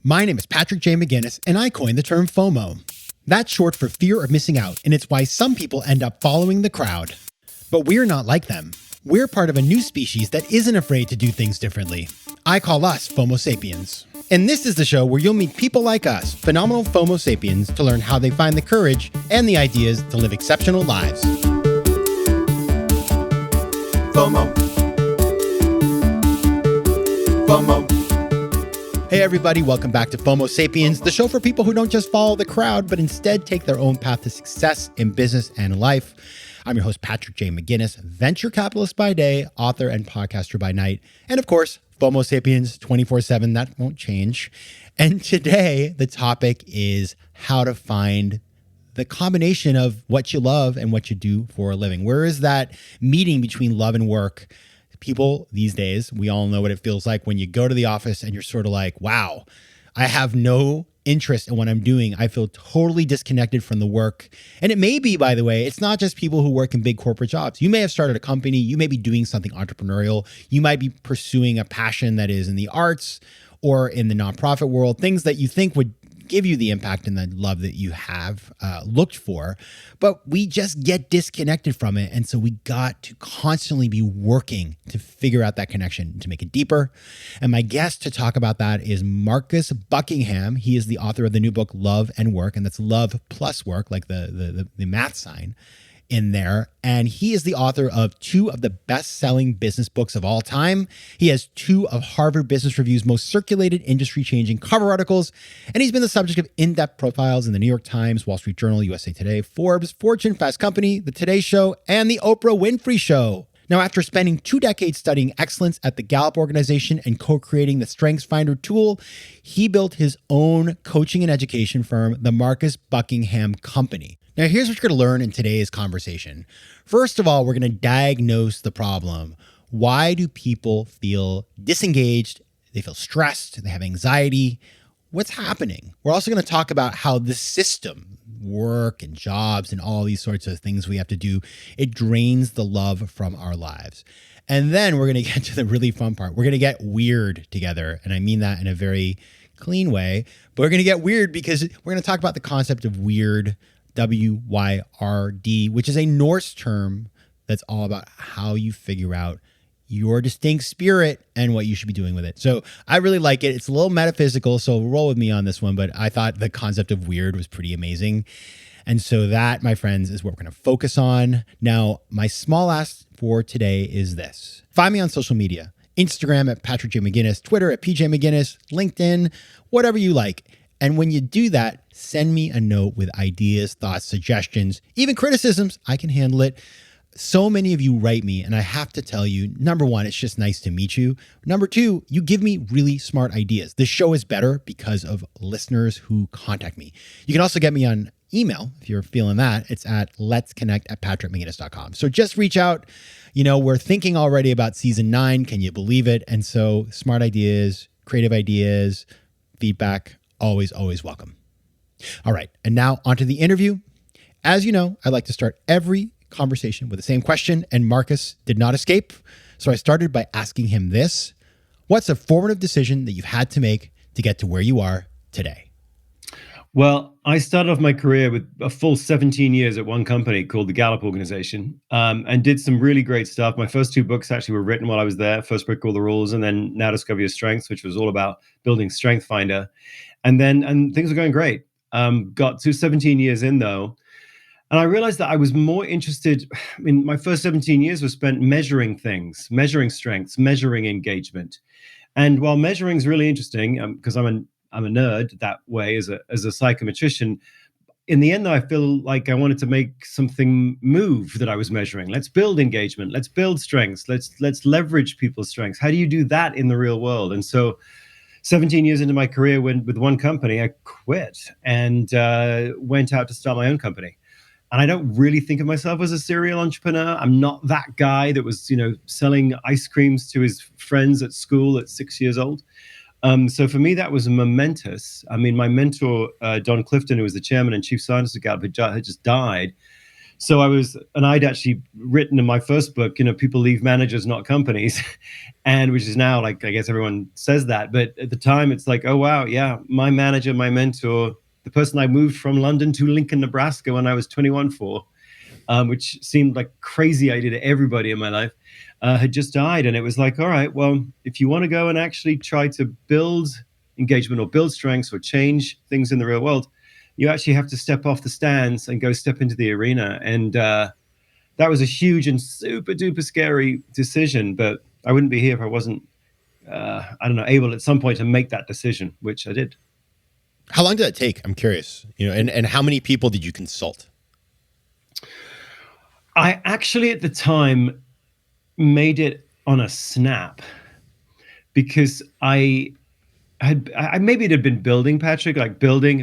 My name is Patrick J. McGinnis, and I coined the term FOMO. That's short for fear of missing out, and it's why some people end up following the crowd. But we're not like them. We're part of a new species that isn't afraid to do things differently. I call us FOMO Sapiens. And this is the show where you'll meet people like us, phenomenal FOMO Sapiens, to learn how they find the courage and the ideas to live exceptional lives. FOMO. FOMO. Hey everybody, welcome back to FOMO Sapiens, the show for people who don't just follow the crowd, but instead take their own path to success in business and life. I'm your host, Patrick J. McGinnis, venture capitalist by day, author and podcaster by night, and of course, FOMO Sapiens 24/7, that won't change. And today, the topic is how to find the combination of what you love and what you do for a living. Where is that meeting between love and work? People these days, we all know what it feels like when you go to the office and you're sort of like, wow, I have no interest in what I'm doing. I feel totally disconnected from the work. And it may be, by the way, it's not just people who work in big corporate jobs. You may have started a company. You may be doing something entrepreneurial. You might be pursuing a passion that is in the arts or in the nonprofit world, things that you think would give you the impact and the love that you have looked for, but we just get disconnected from it. And so we got to constantly be working to figure out that connection, to make it deeper. And my guest to talk about that is Marcus Buckingham. He is the author of the new book, Love and Work, and that's love plus work, like the math sign in there. And he is the author of 2 of the best-selling business books of all time. He has 2 of Harvard Business Review's most circulated industry-changing cover articles. And he's been the subject of in-depth profiles in the New York Times, Wall Street Journal, USA Today, Forbes, Fortune, Fast Company, The Today Show, and The Oprah Winfrey Show. Now, after spending 2 decades studying excellence at the Gallup organization and co-creating the SkillsFinder tool, he built his own coaching and education firm, the Marcus Buckingham Company. Now, here's what you're going to learn in today's conversation. First of all, we're going to diagnose the problem. Why do people feel disengaged? They feel stressed. They have anxiety. What's happening? We're also going to talk about how the system, work and jobs and all these sorts of things we have to do, it drains the love from our lives. And then we're going to get to the really fun part. We're going to get weird together. And I mean that in a very clean way. But we're going to get weird because we're going to talk about the concept of Wyrd, W-Y-R-D, which is a Norse term that's all about how you figure out your distinct spirit and what you should be doing with it. So I really like it. It's a little metaphysical, so roll with me on this one, but I thought the concept of Wyrd was pretty amazing. And so that, my friends, is what we're going to focus on. Now, my small ask for today is this. Find me on social media. Instagram at Patrick J. McGinnis, Twitter at PJ McGinnis, LinkedIn, whatever you like. And when you do that, send me a note with ideas, thoughts, suggestions, even criticisms. I can handle it. So many of you write me, and I have to tell you, number one, it's just nice to meet you. Number two, you give me really smart ideas. This show is better because of listeners who contact me. You can also get me on email if you're feeling that. It's at letsconnect@patrickmcginnis.com. So just reach out. You know, we're thinking already about season 9. Can you believe it? And so smart ideas, creative ideas, feedback, always, always welcome. All right. And now onto the interview. As you know, I like to start every conversation with the same question, and Marcus did not escape. So I started by asking him this. What's a formative decision that you've had to make to get to where you are today? Well, I started off my career with a full 17 years at one company called the Gallup organization, and did some really great stuff. My first 2 books actually were written while I was there. First book called The Rules, and then Now Discover Your Strengths, which was all about building SkillsFinder. And things were going great. Got to 17 years in though, and I realized that I was more interested. I mean, my first 17 years was spent measuring things, measuring strengths, measuring engagement. And while measuring is really interesting, because I'm a nerd that way as a psychometrician, in the end, though, I feel like I wanted to make something move that I was measuring. Let's build engagement. Let's build strengths. Let's leverage people's strengths. How do you do that in the real world? And so 17 years into my career with one company, I quit and went out to start my own company. And I don't really think of myself as a serial entrepreneur. I'm not that guy that was, selling ice creams to his friends at school at 6 years old. So for me, that was momentous. I mean, my mentor, Don Clifton, who was the chairman and chief scientist of Gallup, had just died. I'd actually written in my first book, people leave managers, not companies, and which is now like, I guess everyone says that. But at the time, it's like, oh, wow, yeah, my manager, my mentor, the person I moved from London to Lincoln, Nebraska when I was 21 for, which seemed like crazy idea to everybody in my life, had just died. And it was like, all right, well, if you want to go and actually try to build engagement or build strengths or change things in the real world, you actually have to step off the stands and go step into the arena. And that was a huge and super duper scary decision. But I wouldn't be here if I wasn't, able at some point to make that decision, which I did. How long did that take? I'm curious, and how many people did you consult? I actually at the time made it on a snap because I maybe it had been building, Patrick, like building.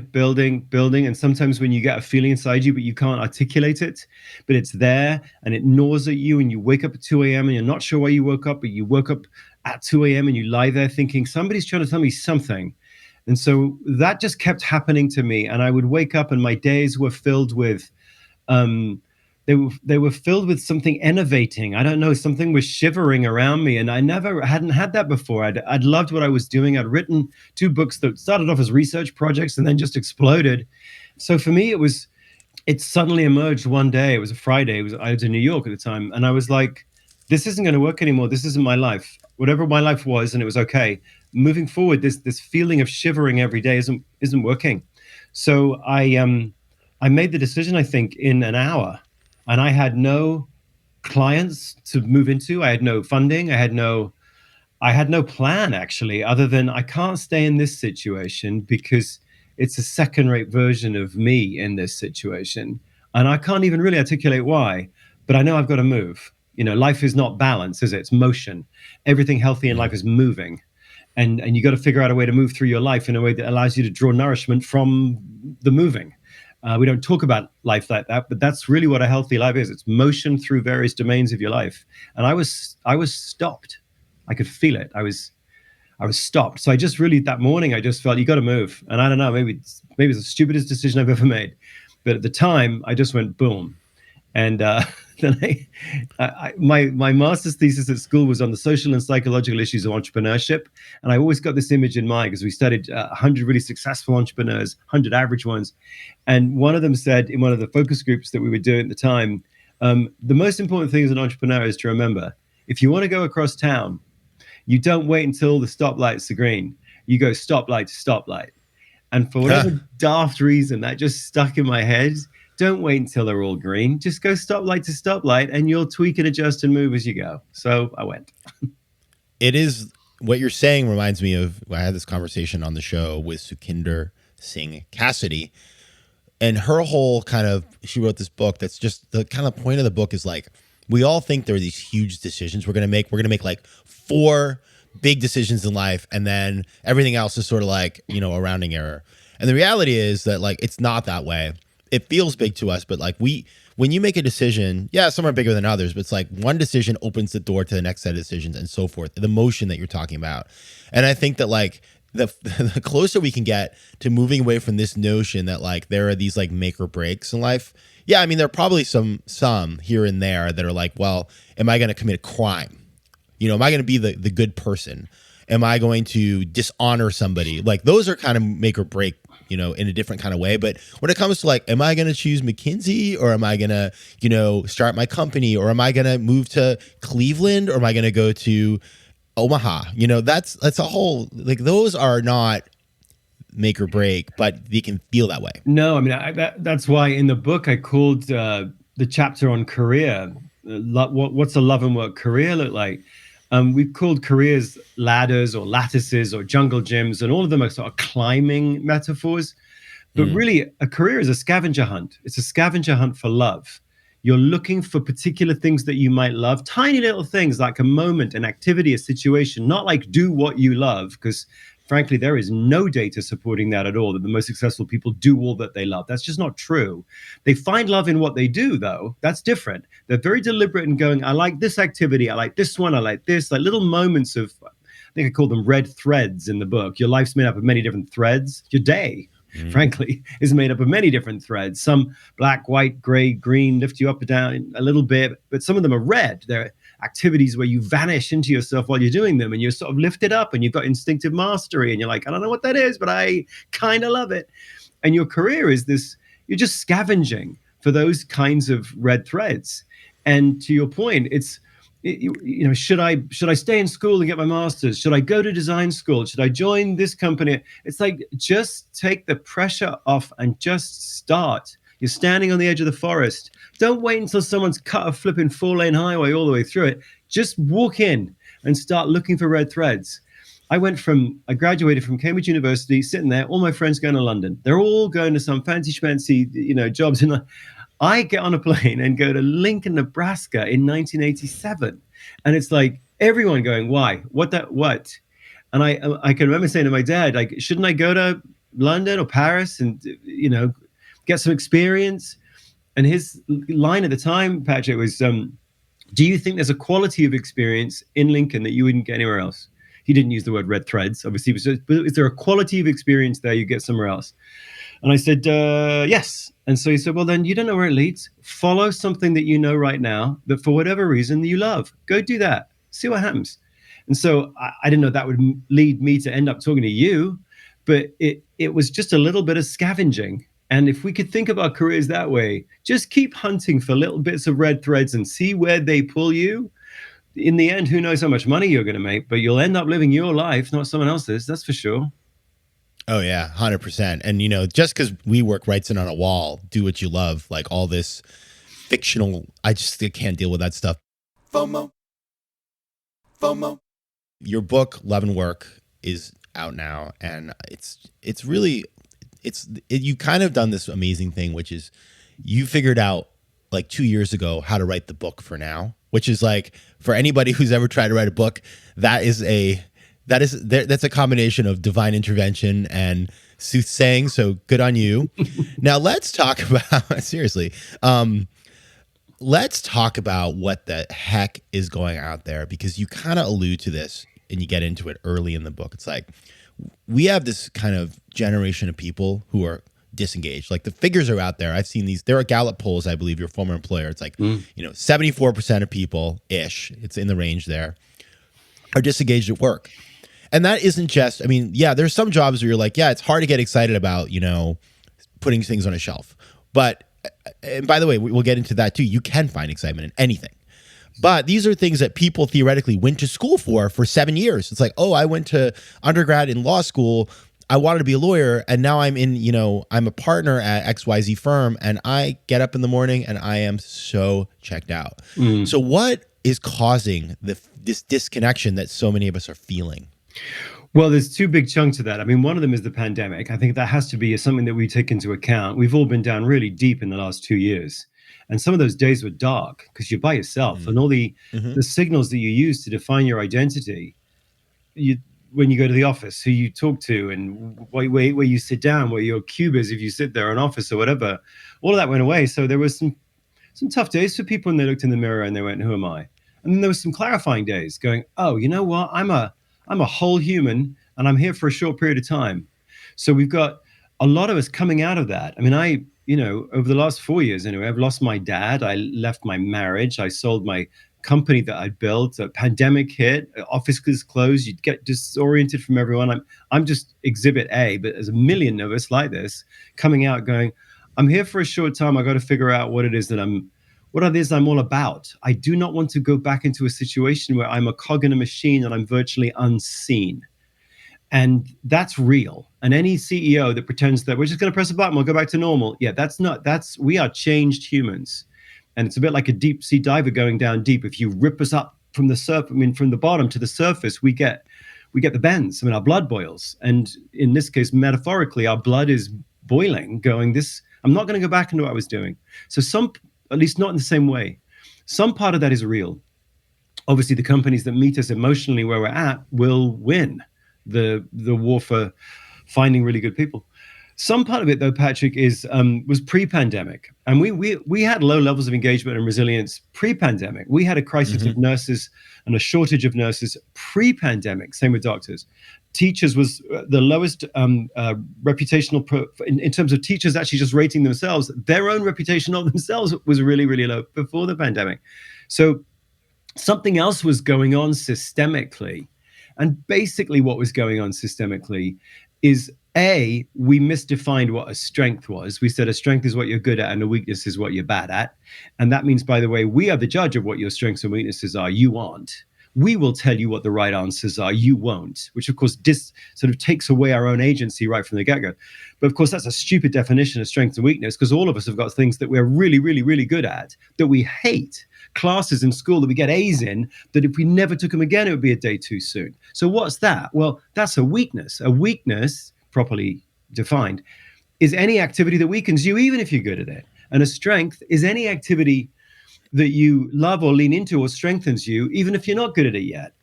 And sometimes when you get a feeling inside you, but you can't articulate it, but it's there and it gnaws at you and you wake up at 2 a.m. and you're not sure why you woke up, but you woke up at 2 a.m. and you lie there thinking somebody's trying to tell me something. And so that just kept happening to me. And I would wake up and my days were filled with, they were filled with something innovating. I don't know, something was shivering around me, and I hadn't had that before. I'd loved what I was doing. I'd written 2 books that started off as research projects and then just exploded. So for me, it suddenly emerged one day. It was a Friday. I was in New York at the time, and I was like, this isn't going to work anymore. This isn't my life. Whatever my life was, and it was okay. Moving forward, this feeling of shivering every day isn't working. So I made the decision, I think, in an hour. And I had no clients to move into. I had no funding. I had no plan, actually, other than I can't stay in this situation because it's a second-rate version of me in this situation. And I can't even really articulate why, but I know I've got to move. Life is not balance, is it? It's motion. Everything healthy in life is moving. And you got to figure out a way to move through your life in a way that allows you to draw nourishment from the moving. We don't talk about life like that, but that's really what a healthy life is. It's motion through various domains of your life. And I was stopped. I could feel it. I was stopped. So I just really, that morning, I just felt you got to move. And I don't know, maybe it's the stupidest decision I've ever made. But at the time, I just went boom. And then my master's thesis at school was on the social and psychological issues of entrepreneurship. And I always got this image in mind because we studied 100 really successful entrepreneurs, 100 average ones. And one of them said in one of the focus groups that we were doing at the time, the most important thing as an entrepreneur is to remember, if you want to go across town, you don't wait until the stoplights are green. You go stoplight to stoplight. And for whatever daft reason, that just stuck in my head. Don't wait until they're all green. Just go stoplight to stoplight and you'll tweak and adjust and move as you go. So I went. It is, what you're saying reminds me of, I had this conversation on the show with Sukhinder Singh Cassidy, and her whole she wrote this book that's just the kind of point of the book is like, we all think there are these huge decisions we're going to make. We're going to make like 4 big decisions in life, and then everything else is sort of like, a rounding error. And the reality is that like, it's not that way. It feels big to us, but like when you make a decision, some are bigger than others, but it's like one decision opens the door to the next set of decisions and so forth, the motion that you're talking about. And I think that like the closer we can get to moving away from this notion that like there are these like make or breaks in life. Yeah, I mean, there are probably some here and there that are like, well, am I going to commit a crime? Am I going to be the good person? Am I going to dishonor somebody? Like those are kind of make or break, in a different kind of way. But when it comes to like, am I going to choose McKinsey, or am I going to, start my company, or am I going to move to Cleveland, or am I going to go to Omaha? That's a whole, like, those are not make or break, but they can feel that way. No, I mean, that's why in the book I called the chapter on career, what's a love and work career look like? We've called careers ladders or lattices or jungle gyms, and all of them are sort of climbing metaphors. But really, a career is a scavenger hunt. It's a scavenger hunt for love. You're looking for particular things that you might love, tiny little things like a moment, an activity, a situation, not like do what you love, because frankly, there is no data supporting that at all, that the most successful people do all that they love. That's just not true. They find love in what they do, though. That's different. They're very deliberate in going, I like this activity, I like this one, I like this, like little moments of, I think I call them red threads in the book. Your life's made up of many different threads. Your day, frankly, is made up of many different threads. Some black, white, gray, green, lift you up and down a little bit, but some of them are red. They're activities where you vanish into yourself while you're doing them, and you're sort of lifted up and you've got instinctive mastery, and you're like, I don't know what that is, but I kind of love it. And your career is this, you're just scavenging for those kinds of red threads. And to your point, should I stay in school and get my master's? Should I go to design school? Should I join this company? It's like, just take the pressure off and just start. You're standing on the edge of the forest. Don't wait until someone's cut a flipping 4-lane highway all the way through it. Just walk in and start looking for red threads. I graduated from Cambridge University, sitting there, all my friends going to London. They're all going to some fancy schmancy, jobs. And I get on a plane and go to Lincoln, Nebraska in 1987. And it's like everyone going, why? What? And I can remember saying to my dad, like, shouldn't I go to London or Paris and, get some experience? And his line at the time, Patrick, was, do you think there's a quality of experience in Lincoln that you wouldn't get anywhere else? He didn't use the word red threads, obviously, but is there a quality of experience there you get somewhere else? And I said, yes. And so he said, well, then you don't know where it leads. Follow something that you know right now that for whatever reason you love. Go do that. See what happens. And so I didn't know that would lead me to end up talking to you, but it was just a little bit of scavenging. And if we could think of our careers that way, just keep hunting for little bits of red threads and see where they pull you. In the end, who knows how much money you're going to make, but you'll end up living your life, not someone else's. That's for sure. Oh yeah, 100%. And just because WeWork writes it on a wall, do what you love, like all this fictional, I can't deal with that stuff. FOMO. Your book, Love and Work, is out now, and it's really you kind of done this amazing thing, which is you figured out like 2 years ago how to write the book for now, which is like, for anybody who's ever tried to write a book, that's a combination of divine intervention and soothsaying. So good on you. Now let's talk about, seriously, let's talk about what the heck is going out there, because you kind of allude to this and you get into it early in the book. It's like, we have this kind of generation of people who are disengaged. Like, the figures are out there. I've seen these. There are Gallup polls, I believe, your former employer. It's like, 74% of people ish, it's in the range there, are disengaged at work. And that isn't just, there's some jobs where you're like, yeah, it's hard to get excited about, putting things on a shelf. But, and by the way, we'll get into that too. You can find excitement in anything. But these are things that people theoretically went to school for 7 years. It's like, oh, I went to undergrad in law school. I wanted to be a lawyer, and now I'm I'm a partner at XYZ firm, and I get up in the morning and I am so checked out. So what is causing this disconnection that so many of us are feeling? Well, there's two big chunks of that. One of them is the pandemic. I think that has to be something that we take into account. We've all been down really deep in the last 2 years. And some of those days were dark because you're by yourself, and all the signals that you use to define your identity, when you go to the office, who you talk to, and where you sit down, where your cube is, if you sit there in office or whatever, all of that went away. So there was some tough days for people when they looked in the mirror and they went, who am I? And then there was some clarifying days going, oh, you know what? I'm a whole human, and I'm here for a short period of time. So we've got a lot of us coming out of that. Over the last 4 years anyway, I've lost my dad. I left my marriage. I sold my company that I'd built. A pandemic hit, offices closed. You'd get disoriented from everyone. I'm just exhibit A, but there's a million of us like this coming out going, I'm here for a short time. I got to figure out what it is I'm all about. I do not want to go back into a situation where I'm a cog in a machine and I'm virtually unseen. And that's real. And any CEO that pretends that we're just going to press a button, we'll go back to normal. Yeah, we are changed humans. And it's a bit like a deep sea diver going down deep. If you rip us up from from the bottom to the surface, we get the bends. Our blood boils. And in this case, metaphorically, our blood is boiling, going, I'm not going to go back into what I was doing. So at least not in the same way. Some part of that is real. Obviously, the companies that meet us emotionally where we're at will win the war for finding really good people. Some part of it, though, Patrick, is was pre-pandemic, and we had low levels of engagement and resilience pre-pandemic. We had a crisis of nurses and a shortage of nurses pre-pandemic. Same with doctors. Teachers was the lowest reputational in terms of teachers actually just rating themselves. Their own reputation of themselves was really, really low before the pandemic. So something else was going on systemically, and basically what was going on systemically is we misdefined what a strength was. We said a strength is what you're good at and a weakness is what you're bad at. And that means, by the way, we are the judge of what your strengths and weaknesses are. You aren't. We will tell you what the right answers are. You won't, which of course sort of takes away our own agency right from the get-go. But of course, that's a stupid definition of strength and weakness, because all of us have got things that we're really, really, really good at that we hate. Classes in school that we get A's in, that if we never took them again, it would be a day too soon. So what's that? Well, that's a weakness. A weakness, properly defined, is any activity that weakens you, even if you're good at it. And a strength is any activity that you love or lean into or strengthens you, even if you're not good at it yet.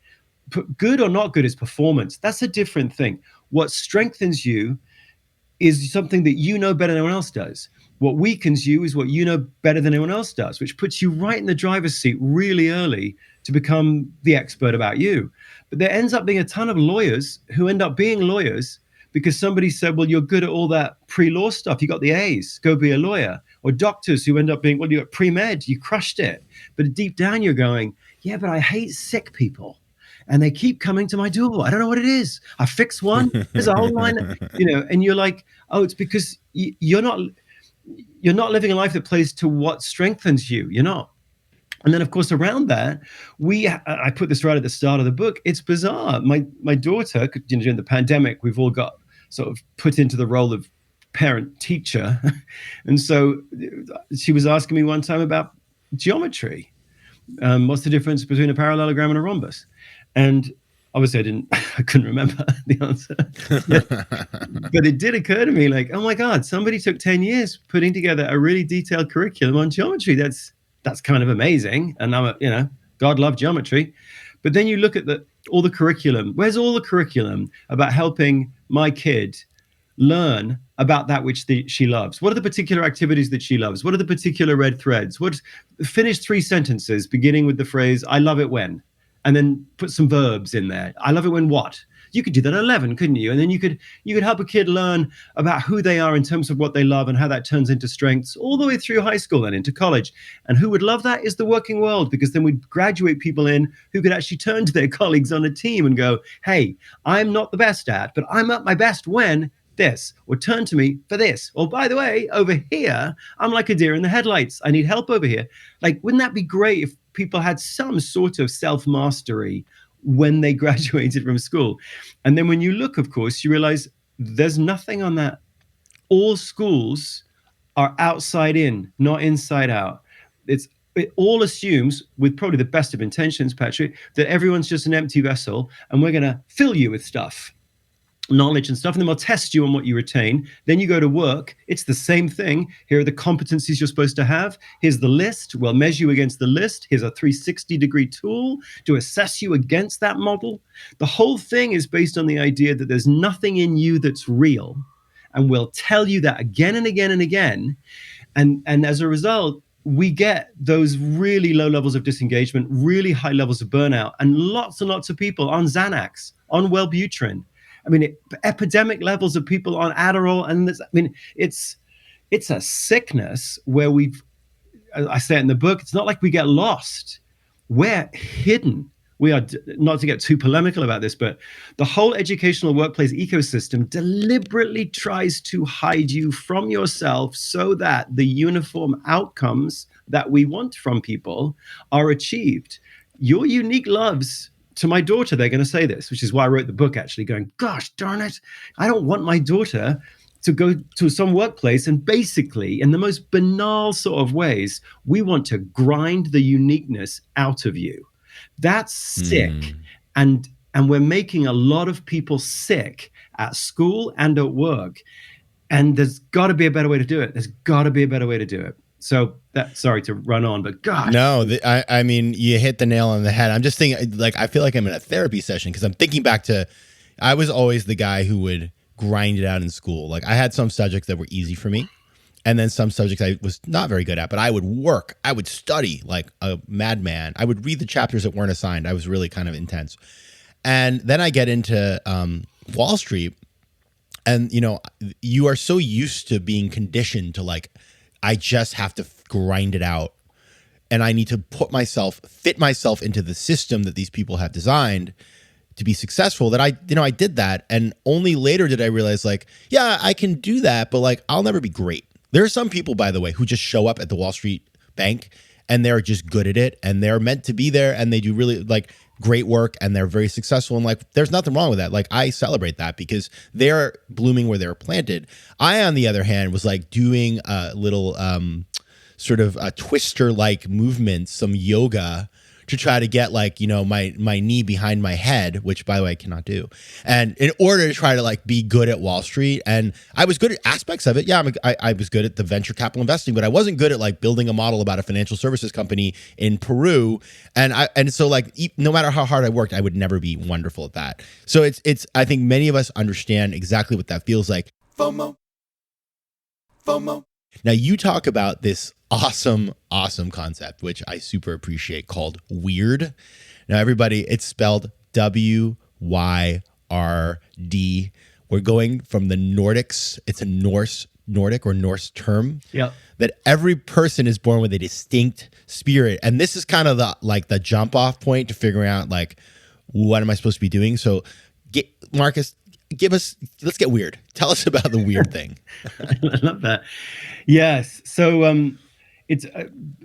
Good or not good is performance. That's a different thing. What strengthens you is something that you know better than anyone else does. What weakens you is what you know better than anyone else does, which puts you right in the driver's seat really early to become the expert about you. But there ends up being a ton of lawyers who end up being lawyers because somebody said, well, you're good at all that pre-law stuff. You got the A's, go be a lawyer. Or doctors who end up being, well, you got pre-med, you crushed it. But deep down you're going, yeah, but I hate sick people. And they keep coming to my door. I don't know what it is. I fix one. There's a whole line, and you're like, oh, it's because you're not living a life that plays to what strengthens you. You're not. And then, of course, around that, I put this right at the start of the book. It's bizarre. My daughter, during the pandemic, we've all got sort of put into the role of parent teacher. And so she was asking me one time about geometry. What's the difference between a parallelogram and a rhombus? And obviously I couldn't remember the answer. But it did occur to me like, oh my God, somebody took 10 years putting together a really detailed curriculum on geometry. That's kind of amazing. And God loved geometry. But then you look at all the curriculum. Where's all the curriculum about helping my kid learn about that which she loves? What are the particular activities that she loves? What are the particular red threads? Finish 3 sentences beginning with the phrase, I love it when, and then put some verbs in there. I love it when what? You could do that at 11, couldn't you? And then you could help a kid learn about who they are in terms of what they love and how that turns into strengths all the way through high school and into college. And who would love that is the working world, because then we'd graduate people in who could actually turn to their colleagues on a team and go, hey, I'm not the best at, but I'm at my best when this, or turn to me for this. Or by the way, over here, I'm like a deer in the headlights. I need help over here. Like, wouldn't that be great if people had some sort of self-mastery when they graduated from school? And then when you look, of course, you realize there's nothing on that. All schools are outside in, not inside out. It all assumes, with probably the best of intentions, Patrick, that everyone's just an empty vessel and we're going to fill you with stuff, knowledge and stuff, and then we'll test you on what you retain. Then you go to work. It's the same thing. Here are the competencies you're supposed to have. Here's the list. We'll measure you against the list. Here's a 360-degree tool to assess you against that model. The whole thing is based on the idea that there's nothing in you that's real, and we'll tell you that again and again and again. And as a result, we get those really low levels of disengagement, really high levels of burnout, and lots of people on Xanax, on Wellbutrin. I mean, epidemic levels of people on Adderall. And it's a sickness where I say it in the book, it's not like we get lost. We're hidden. We are, not to get too polemical about this, but the whole educational workplace ecosystem deliberately tries to hide you from yourself so that the uniform outcomes that we want from people are achieved. Your unique loves, to my daughter, they're going to say this, which is why I wrote the book, actually, going, gosh, darn it, I don't want my daughter to go to some workplace and basically, in the most banal sort of ways, we want to grind the uniqueness out of you. That's sick. And we're making a lot of people sick at school and at work. And there's got to be a better way to do it. There's got to be a better way to do it. So sorry to run on, but gosh. No, I mean, you hit the nail on the head. I'm just thinking, like, I feel like I'm in a therapy session because I'm thinking back to, I was always the guy who would grind it out in school. Like I had some subjects that were easy for me, and then some subjects I was not very good at, but I would study like a madman. I would read the chapters that weren't assigned. I was really kind of intense. And then I get into Wall Street, and you are so used to being conditioned to like, I just have to grind it out, and I need to fit myself into the system that these people have designed to be successful, that I did that. And only later did I realize like, yeah, I can do that, but like, I'll never be great. There are some people, by the way, who just show up at the Wall Street bank and they're just good at it, and they're meant to be there, and they do really like great work, and they're very successful. And like, there's nothing wrong with that. Like, I celebrate that because they're blooming where they're planted. I, on the other hand, was like doing a little sort of a twister like movements, some yoga, to try to get like, my knee behind my head, which by the way, I cannot do. And in order to try to like be good at Wall Street, and I was good at aspects of it. Yeah, I was good at the venture capital investing, but I wasn't good at like building a model about a financial services company in Peru. And so like, no matter how hard I worked, I would never be wonderful at that. So it's, I think many of us understand exactly what that feels like. FOMO. Now you talk about this awesome concept, which I super appreciate, called Wyrd. Now everybody, it's spelled Wyrd. We're going from the Nordics. It's a Nordic or Norse term. Yep. That every person is born with a distinct spirit. And this is kind of the jump off point to figuring out like, what am I supposed to be doing? So Marcus, let's get weird. Tell us about the Wyrd thing. I love that. Yes. So it's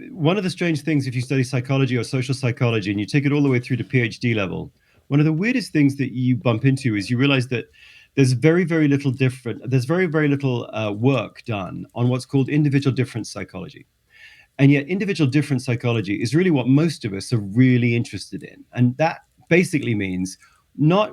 one of the strange things if you study psychology or social psychology and you take it all the way through to PhD level. One of the weirdest things that you bump into is you realize that there's very, very little work done on what's called individual difference psychology. And yet individual difference psychology is really what most of us are really interested in. And that basically means not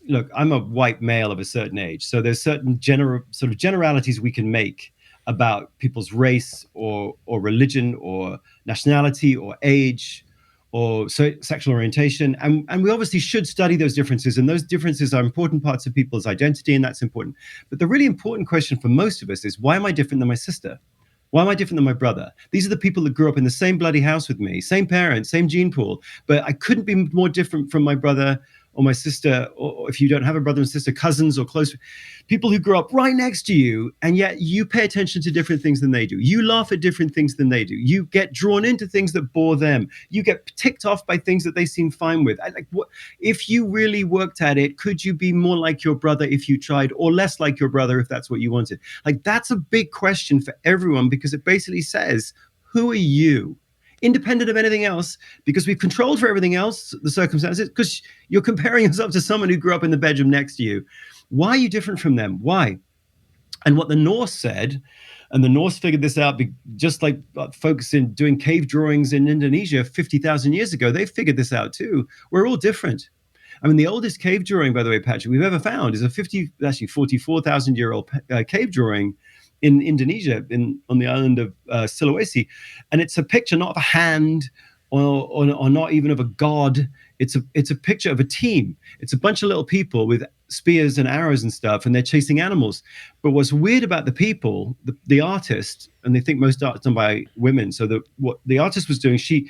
look, I'm a white male of a certain age. So there's certain generalities we can make about people's race or religion or nationality or age or sexual orientation. And we obviously should study those differences. And those differences are important parts of people's identity, and that's important. But the really important question for most of us is, why am I different than my sister? Why am I different than my brother? These are the people that grew up in the same bloody house with me, same parents, same gene pool. But I couldn't be more different from my brother or my sister, or if you don't have a brother and sister, cousins or close people who grew up right next to you, and yet you pay attention to different things than they do. You laugh at different things than they do. You get drawn into things that bore them. You get ticked off by things that they seem fine with. What if you really worked at it? Could you be more like your brother if you tried, or less like your brother if that's what you wanted? Like, that's a big question for everyone, because it basically says, who are you? Independent of anything else, because we've controlled for everything else, the circumstances, because you're comparing yourself to someone who grew up in the bedroom next to you. Why are you different from them? Why? And what the Norse said, and the Norse figured this out just like folks in doing cave drawings in Indonesia 50,000 years ago, they figured this out too. We're all different. I mean, the oldest cave drawing, by the way, Patrick, we've ever found is a 44,000-year-old cave drawing in Indonesia, on the island of Sulawesi. And it's a picture not of a hand or not even of a god. It's a picture of a team. It's a bunch of little people with spears and arrows and stuff, and they're chasing animals. But what's weird about the people, the artist, and they think most art is done by women. So what the artist was doing, she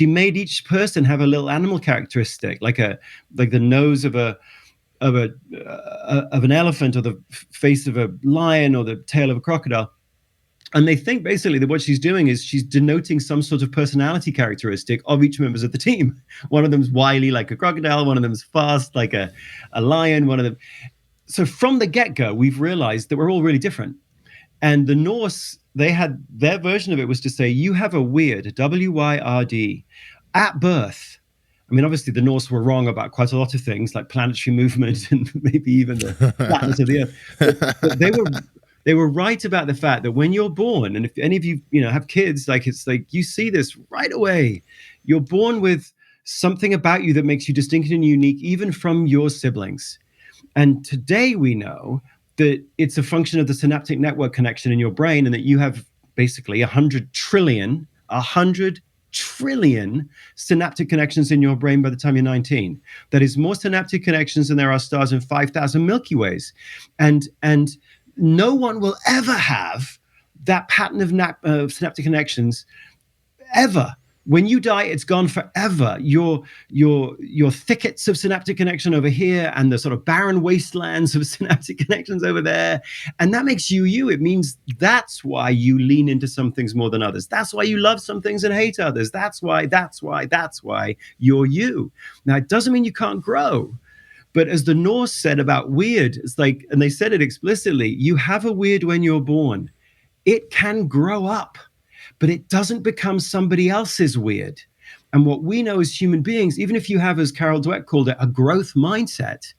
made each person have a little animal characteristic, like the nose of an elephant, or the face of a lion, or the tail of a crocodile. And they think basically that what she's doing is she's denoting some sort of personality characteristic of each members of the team. One of them's wily like a crocodile, one of them's fast like a lion, one of them. So from the get-go, we've realized that we're all really different. And the Norse, they had their version of it was to say, you have a Wyrd, W-Y-R-D, at birth. I mean, obviously, the Norse were wrong about quite a lot of things, like planetary movement and maybe even the flatness of the Earth. But they were right about the fact that when you're born, and if any of you have kids, it's like you see this right away. You're born with something about you that makes you distinct and unique, even from your siblings. And today we know that it's a function of the synaptic network connection in your brain, and that you have basically 100 trillion trillion synaptic connections in your brain by the time you're 19. That is more synaptic connections than there are stars in 5,000 Milky Ways. And no one will ever have that pattern of synaptic connections ever. When you die, it's gone forever. Your thickets of synaptic connection over here and the sort of barren wastelands of synaptic connections over there. And that makes you you. It means that's why you lean into some things more than others. That's why you love some things and hate others. That's why you're you. Now, it doesn't mean you can't grow. But as the Norse said about Wyrd, it's like, and they said it explicitly, you have a Wyrd when you're born. It can grow up, but it doesn't become somebody else's Wyrd. And what we know as human beings, even if you have, as Carol Dweck called it, a growth mindset,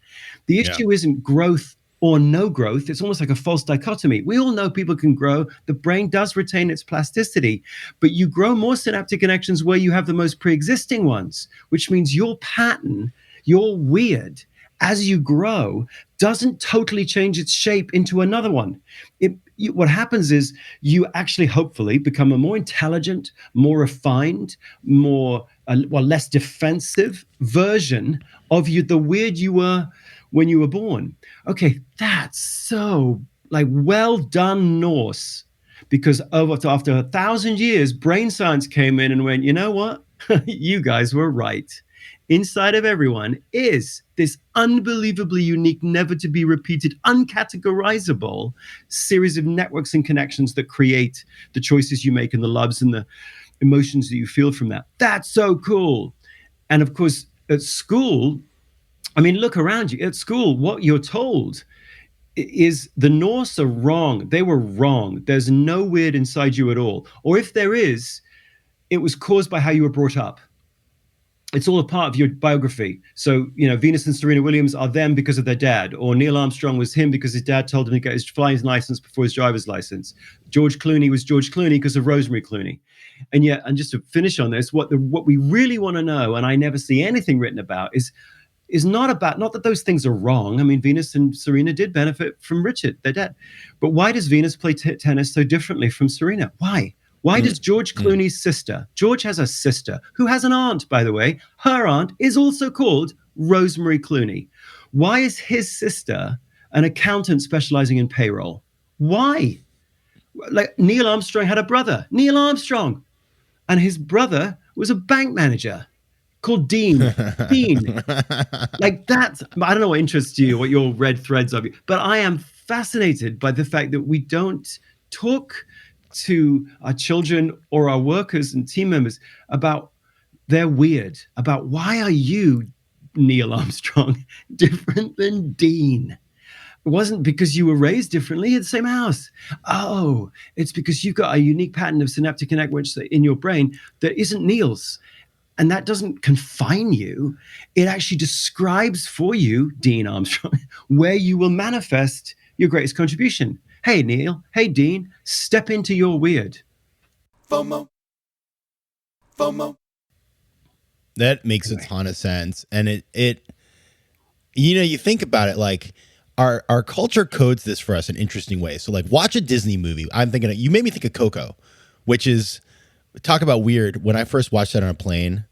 the issue isn't growth or no growth. It's almost like a false dichotomy. We all know people can grow. The brain does retain its plasticity, but you grow more synaptic connections where you have the most pre-existing ones, which means your pattern, your Wyrd, as you grow, doesn't totally change its shape into another one. What happens is you actually hopefully become a more intelligent, more refined, less defensive version of you, the Wyrd you were when you were born. Okay, that's so well done, Norse, because after 1,000 years, brain science came in and went, you know what? You guys were right. Inside of everyone is this unbelievably unique, never to be repeated, uncategorizable series of networks and connections that create the choices you make and the loves and the emotions that you feel from that. That's so cool. And of course, at school, I mean, look around you. At school, what you're told is the Norse are wrong. They were wrong. There's no Wyrd inside you at all. Or if there is, it was caused by how you were brought up. It's all a part of your biography. So, Venus and Serena Williams are them because of their dad, or Neil Armstrong was him because his dad told him to get his flying license before his driver's license. George Clooney was George Clooney because of Rosemary Clooney. And yet, and just to finish on this, what we really want to know, and I never see anything written about, is not that those things are wrong. I mean, Venus and Serena did benefit from Richard, their dad. But why does Venus play tennis so differently from Serena? Why? Why does George Clooney's sister, George has a sister who has an aunt, by the way. Her aunt is also called Rosemary Clooney. Why is his sister an accountant specializing in payroll? Why? Like Neil Armstrong had a brother, Neil Armstrong, and his brother was a bank manager called Dean. Like that. I don't know what interests you, what your red threads are, but I am fascinated by the fact that we don't talk to our children or our workers and team members about their Wyrd, about why are you, Neil Armstrong, different than Dean? It wasn't because you were raised differently in the same house. Oh, it's because you've got a unique pattern of synaptic networks in your brain that isn't Neil's. And that doesn't confine you. It actually describes for you, Dean Armstrong, where you will manifest your greatest contribution. Hey, Neil. Hey, Dean. Step into your Wyrd. FOMO. That makes a ton of sense. And it you think about it, like our culture codes this for us in interesting ways. So like watch a Disney movie. I'm thinking, you made me think of Coco, which talk about Wyrd. When I first watched that on a plane,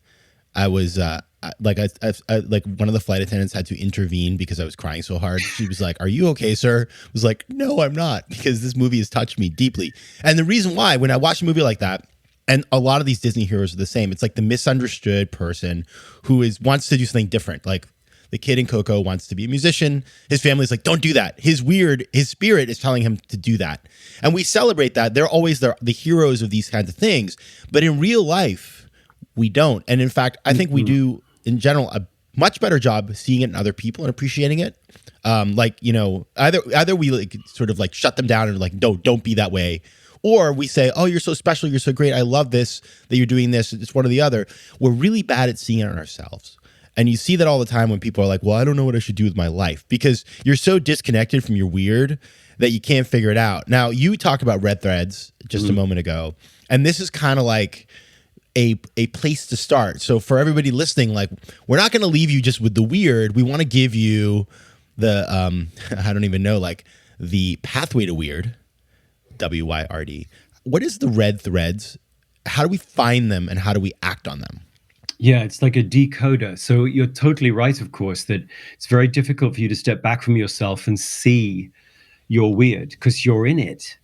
I was like one of the flight attendants had to intervene because I was crying so hard. She was like, "Are you okay, sir?" I was like, "No, I'm not," because this movie has touched me deeply. And the reason why, when I watch a movie like that, and a lot of these Disney heroes are the same, it's like the misunderstood person who wants to do something different. Like the kid in Coco wants to be a musician. His family's like, "Don't do that." His spirit is telling him to do that. And we celebrate that. They're always the heroes of these kinds of things. But in real life, we don't. And in fact, I think we do, in general, a much better job seeing it in other people and appreciating it. Either we like sort of like shut them down and like, no, don't be that way. Or we say, "Oh, you're so special. You're so great. I love this, that you're doing this." It's one or the other. We're really bad at seeing it in ourselves. And you see that all the time when people are like, "Well, I don't know what I should do with my life," because you're so disconnected from your Wyrd that you can't figure it out. Now, you talked about red threads just a moment ago, and this is kind of like a place to start. So for everybody listening, like, we're not going to leave you just with the Wyrd. We want to give you the I don't even know, like the pathway to Wyrd, WYRD. What is the red threads? how do we find them and how do we act on them? Yeah, it's like a decoder. So you're totally right, of course, that it's very difficult for you to step back from yourself and see your weird because you're in it.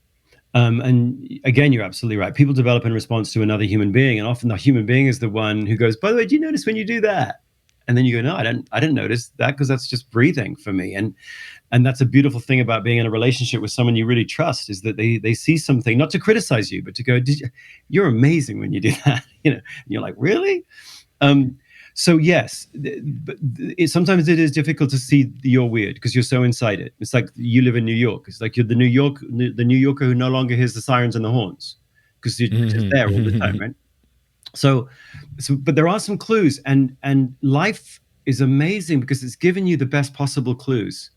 And again, you're absolutely right. People develop in response to another human being, and often the human being is the one who goes, "By the way, do you notice when you do that?" And then you go, "No, I didn't notice that because that's just breathing for me." And that's a beautiful thing about being in a relationship with someone you really trust is that they see something, not to criticize you, but to go, "You're amazing when you do that." And you're like, "Really?" So yes, but sometimes it is difficult to see you're weird because you're so inside it. It's like you live in New York. It's like you're the New Yorker who no longer hears the sirens and the horns because you're just there all the time, right? So, but there are some clues, and life is amazing because it's given you the best possible clues.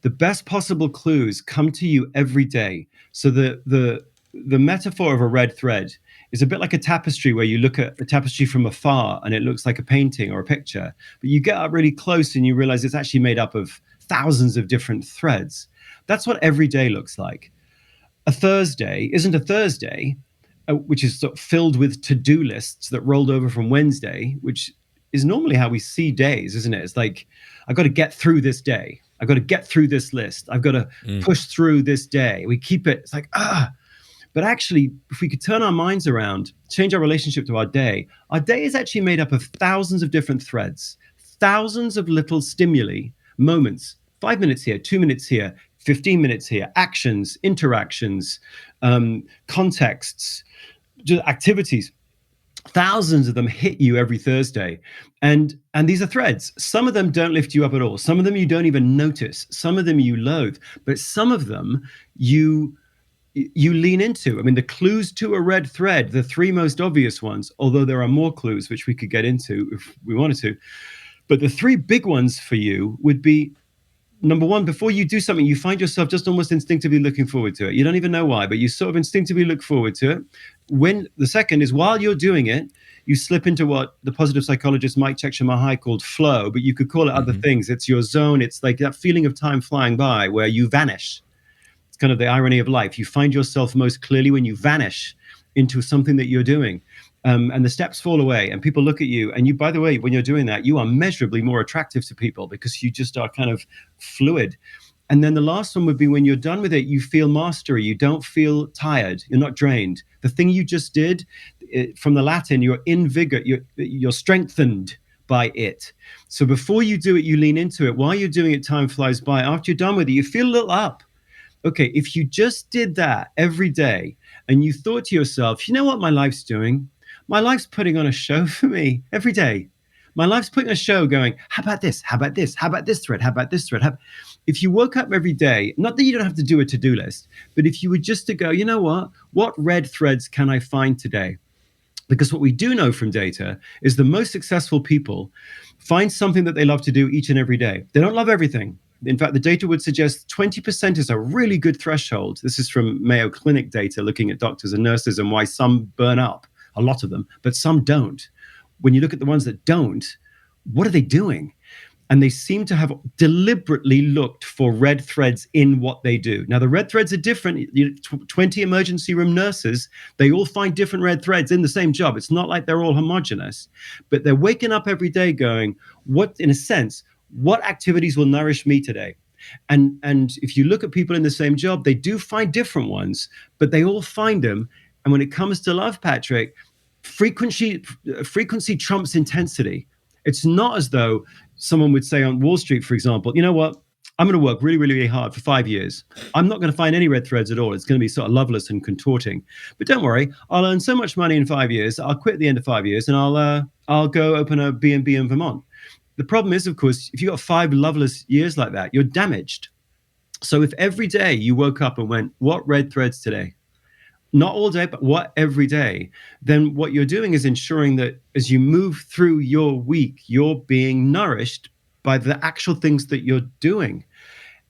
The best possible clues come to you every day. So the metaphor of a red thread is a bit like a tapestry where you look at a tapestry from afar and it looks like a painting or a picture, but you get up really close and you realize it's actually made up of thousands of different threads. That's what every day looks like. A Thursday isn't a Thursday, which is sort of filled with to-do lists that rolled over from Wednesday, which is normally how we see days, isn't it? It's like, I've got to get through this day. I've got to get through this list. I've got to push through this day. We keep it, it's like, But actually, if we could turn our minds around, change our relationship to our day is actually made up of thousands of different threads, thousands of little stimuli, moments, 5 minutes here, 2 minutes here, 15 minutes here, actions, interactions, contexts, just activities. Thousands of them hit you every Thursday. And these are threads. Some of them don't lift you up at all. Some of them you don't even notice. Some of them you loathe. But some of them you lean into. I mean, the clues to a red thread, the three most obvious ones, although there are more clues which we could get into if we wanted to. But the three big ones for you would be, number one, before you do something, you find yourself just almost instinctively looking forward to it. You don't even know why, but you sort of instinctively look forward to it. When the second is while you're doing it, you slip into what the positive psychologist Mike Csikszentmihalyi called flow, but you could call it other things. It's your zone. It's like that feeling of time flying by where you vanish. It's kind of the irony of life. You find yourself most clearly when you vanish into something that you're doing. And the steps fall away and people look at you. And you, by the way, when you're doing that, you are measurably more attractive to people because you just are kind of fluid. And then the last one would be when you're done with it, you feel mastery. You don't feel tired. You're not drained. The thing you just did, from the Latin, you're in vigor. You're strengthened by it. So before you do it, you lean into it. While you're doing it, time flies by. After you're done with it, you feel a little up. Okay, if you just did that every day and you thought to yourself, you know what my life's doing? My life's putting on a show for me every day. My life's putting a show going, how about this? How about this? How about this thread? How about this thread? If you woke up every day, not that you don't have to do a to-do list, but if you were just to go, you know what red threads can I find today? Because what we do know from data is the most successful people find something that they love to do each and every day. They don't love everything. In fact, the data would suggest 20% is a really good threshold. This is from Mayo Clinic data looking at doctors and nurses and why some burn up, a lot of them, but some don't. When you look at the ones that don't, what are they doing? And they seem to have deliberately looked for red threads in what they do. Now, the red threads are different. 20 emergency room nurses, they all find different red threads in the same job. It's not like they're all homogenous, but they're waking up every day going, in a sense, what activities will nourish me today? And if you look at people in the same job, they do find different ones, but they all find them. And when it comes to love, Patrick, frequency trumps intensity. It's not as though someone would say on Wall Street, for example, you know what? I'm going to work really, really, really hard for 5 years. I'm not going to find any red threads at all. It's going to be sort of loveless and contorting. But don't worry, I'll earn so much money in 5 years. I'll quit at the end of 5 years and I'll go open a B&B in Vermont. The problem is, of course, if you've got 5 loveless years like that, you're damaged. So if every day you woke up and went, what red threads today? Not all day, but what every day, then what you're doing is ensuring that as you move through your week, you're being nourished by the actual things that you're doing.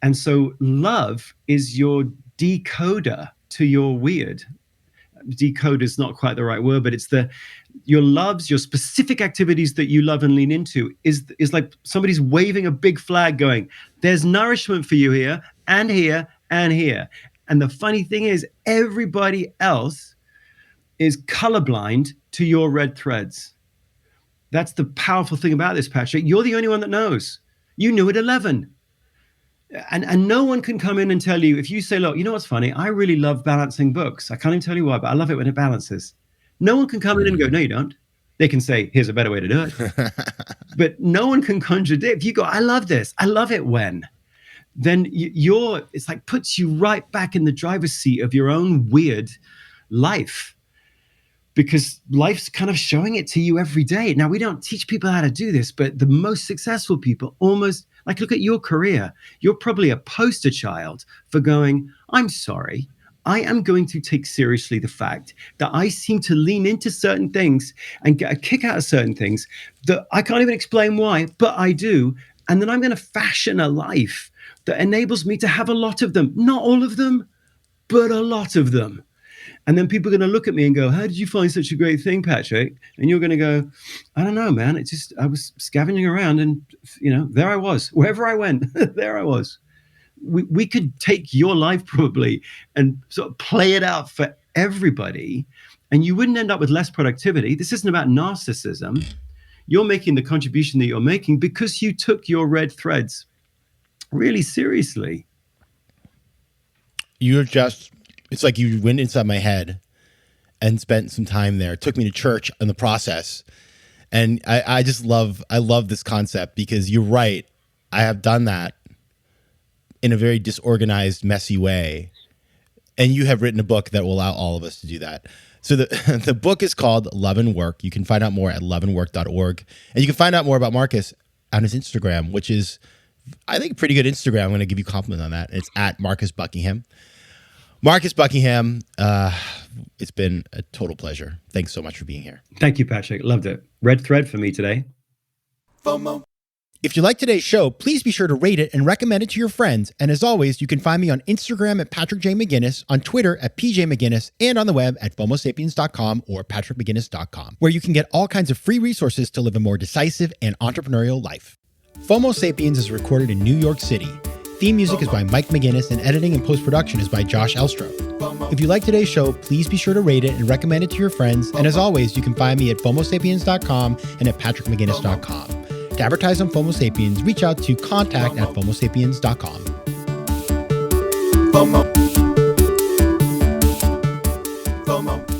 And so love is your decoder to your weird. Decode is not quite the right word, but it's your specific activities that you love and lean into is like somebody's waving a big flag going, there's nourishment for you here and here and here. And the funny thing is, everybody else is colorblind to your red threads. That's the powerful thing about this, Patrick. You're the only one that knows. You knew at 11. And no one can come in and tell you, if you say, look, you know what's funny? I really love balancing books. I can't even tell you why, but I love it when it balances. No one can come in and go, no, you don't. They can say, here's a better way to do it. But no one can contradict. If you go, I love this. I love it when. Then it's like puts you right back in the driver's seat of your own weird life. Because life's kind of showing it to you every day. Now, we don't teach people how to do this, but the most successful people almost, like, look at your career. You're probably a poster child for going, I'm sorry. I am going to take seriously the fact that I seem to lean into certain things and get a kick out of certain things that I can't even explain why, but I do. And then I'm going to fashion a life that enables me to have a lot of them. Not all of them, but a lot of them. And then people are going to look at me and go, how did you find such a great thing, Patrick? And you're going to go, I don't know, man. I was scavenging around and, there I was. Wherever I went, there I was. We could take your life probably and sort of play it out for everybody, and you wouldn't end up with less productivity. This isn't about narcissism. You're making the contribution that you're making because you took your red threads really seriously. It's like you went inside my head and spent some time there. It took me to church in the process. And I love this concept because you're right. I have done that in a very disorganized, messy way. And you have written a book that will allow all of us to do that. So the book is called Love and Work. You can find out more at loveandwork.org. And you can find out more about Marcus on his Instagram, which is, I think, a pretty good Instagram. I'm going to give you a compliment on that. It's at Marcus Buckingham. Marcus Buckingham, it's been a total pleasure. Thanks so much for being here. Thank you, Patrick. Loved it. Red thread for me today. FOMO. If you like today's show, please be sure to rate it and recommend it to your friends. And as always, you can find me on Instagram at Patrick J. McGinnis, on Twitter at PJ McGinnis, and on the web at FOMOSapiens.com or PatrickMcGinnis.com, where you can get all kinds of free resources to live a more decisive and entrepreneurial life. FOMO Sapiens is recorded in New York City. Theme music is by Mike McGinnis, and editing and post-production is by Josh Elstro. If you like today's show, please be sure to rate it and recommend it to your friends. And as always, you can find me at FOMOSapiens.com and at PatrickMcGinnis.com. To advertise on FOMO Sapiens, reach out to contact@FOMOSapiens.com. FOMO. FOMO.